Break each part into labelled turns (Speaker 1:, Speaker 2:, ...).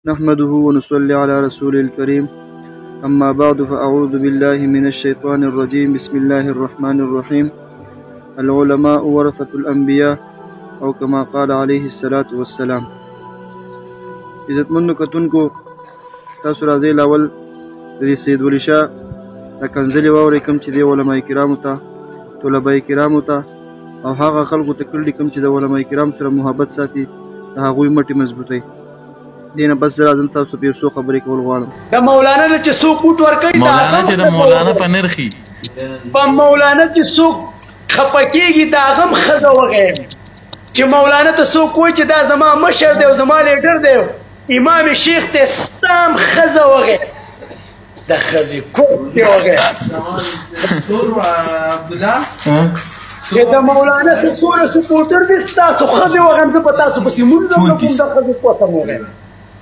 Speaker 1: نحمده ونصلي على رسول الكريم أما بعد فأعوذ بالله من الشيطان الرجيم بسم الله الرحمن الرحيم العلماء ورثة الأنبياء او كما قال عليه الصلاة والسلام. عزت مندو کتونکو تاسو راځئ لاول د سید ولی شاه د کنځلې واورئ کوم چې د علماء کرامو ته طلبه کرامو ته او هغه خلکو ته کړي کوم چې د علماء کرام سره محبت ساتي د هغوی مټې مضبوطوي. دینه بس راځم تاسو په یو څو خبرې کول غواړم.
Speaker 2: د مولانا نه چې څوک وټ ورکوي
Speaker 3: مولانا چې د مولانا په نرخي
Speaker 2: په مولانا چې څوک خفه کېږي د هغه هم ښځه وغیم چې مولانا ته څوک وایي چې دا زما مشر دی او زما لیډر دی امام شیخ ته ستا هم ښځه وغیم د ښځې کور دی وغیم چې د مولانا څه څومره سپورټر دي ستاسو ښځې وغیم زه په تاسو پسې مونځ نه کوم د ښځې کوسم وغیم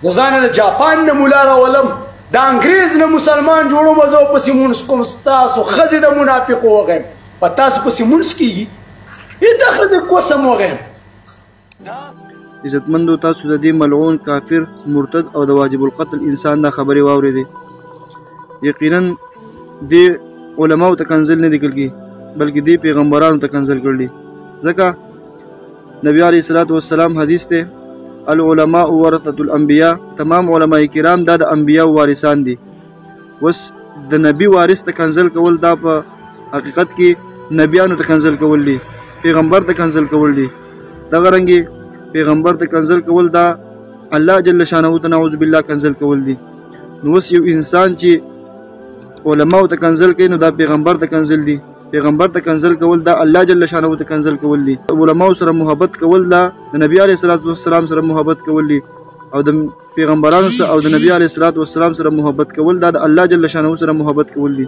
Speaker 2: زه ځانه د جاپان نه مولا راولم د انګریز نه مسلمان جوړوم زه پسې مونځ کوم ستاسو ښځې د منافقو وغیم په تاسو پسې مونځ کېږي د ښځې کوسم وغیم.
Speaker 1: عزتمندو تاسو د دې ملعون کافر مرتد او د واجب القتل انسان دا خبرې واورېدې. یقینا دې علماو ته کنځل نه دي کړي بلکې دې پیغمبرانو ته کنځل کړي ځکه نبی علیه الصلاة والسلام حدیث ته العلماء ورثة الانبیاء تمام علماء کرام دا د انبیاء وارثان دي. وس د نبی وارث ته کنځل کول دا په حقیقت کې نبیانو ته کنځل کول دي پیغمبر ته کنځل کول دي. دغه رنګې پیغمبر ته کنځل کول دا الله جل شانه ته نعوذ بالله کنځل کول دي. نو اوس یو انسان چې علماو ته کنځل کوي نو دا پیغمبر ته کنځل دي پیغمبر ته کنځل کول دا الله جل شانه ته کنځل کول دي. علماو سره محبت کول دا د نبی علیه الصلاة والسلام سره محبت کول دي او د پیغمبرانو سره او د نبی علیه الصلاة والسلام سره محبت کول دا د الله جل شانه سره محبت کول دي.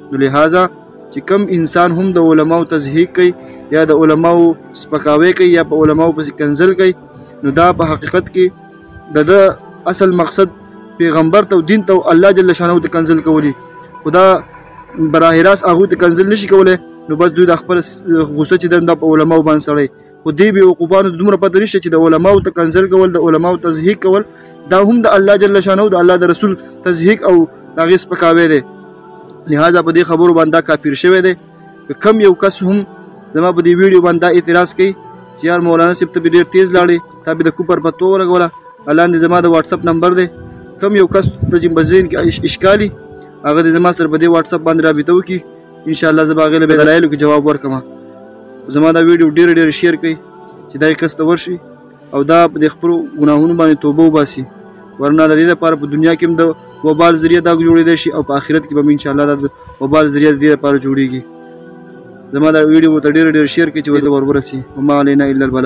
Speaker 1: نو لہذا چې کم انسان هم د علماو تضحیق کوي یا د علماو سپکاوی کوي یا په علماو پسې کنځل کوي نو دا په حقیقت کې د اصل مقصد پیغمبر ته او دین ته الله جل شانه ته کنځل کوي. خدا براه راست هغه ته کنځل نشي کولای نو بس دوی د خپل غوسه چې د په علماو باندې سړی خو دې به وقوفانو دومره پته نشته چې د علماو ته کنځل کول د علماو تضحیق کول دا هم د الله جل شانه د الله د رسول تضحیق او هغې سپکاوی دی. لہذا په دې خبرو باندې کافر شوی دی. کم یو کس هم زما په دې ویډیو باندې اعتراض کوي چې یار مولانا صاحب ته ډېر تیز لاړې تا به د کوپر په تو ولګوله لاندې زما د واتساپ نمبر دی کم یو کس ته چې په ذهن کې اشکالي هغه د زما سره په دې واتساپ باندې رابطه وکړي انشاءالله زه به هغې له بې دلایلو کې جواب ورکړم. زما دا ویډیو ډېر شیر کړئ چې دا کس ته ورشي او دا په دې خپلو ګناهونو باندې توبه وباسي ورنه د دې لپاره په دنیا کې هم د وبال ذریعه دا جوړېدی شي او په آخرت کې به هم انشاءالله دا د وبال ذریعه د دې لپاره جوړېږي. زما دا ویډیو ته ډېر شیر کړئ چې ورته ورسي وما علینا الا البلاغ.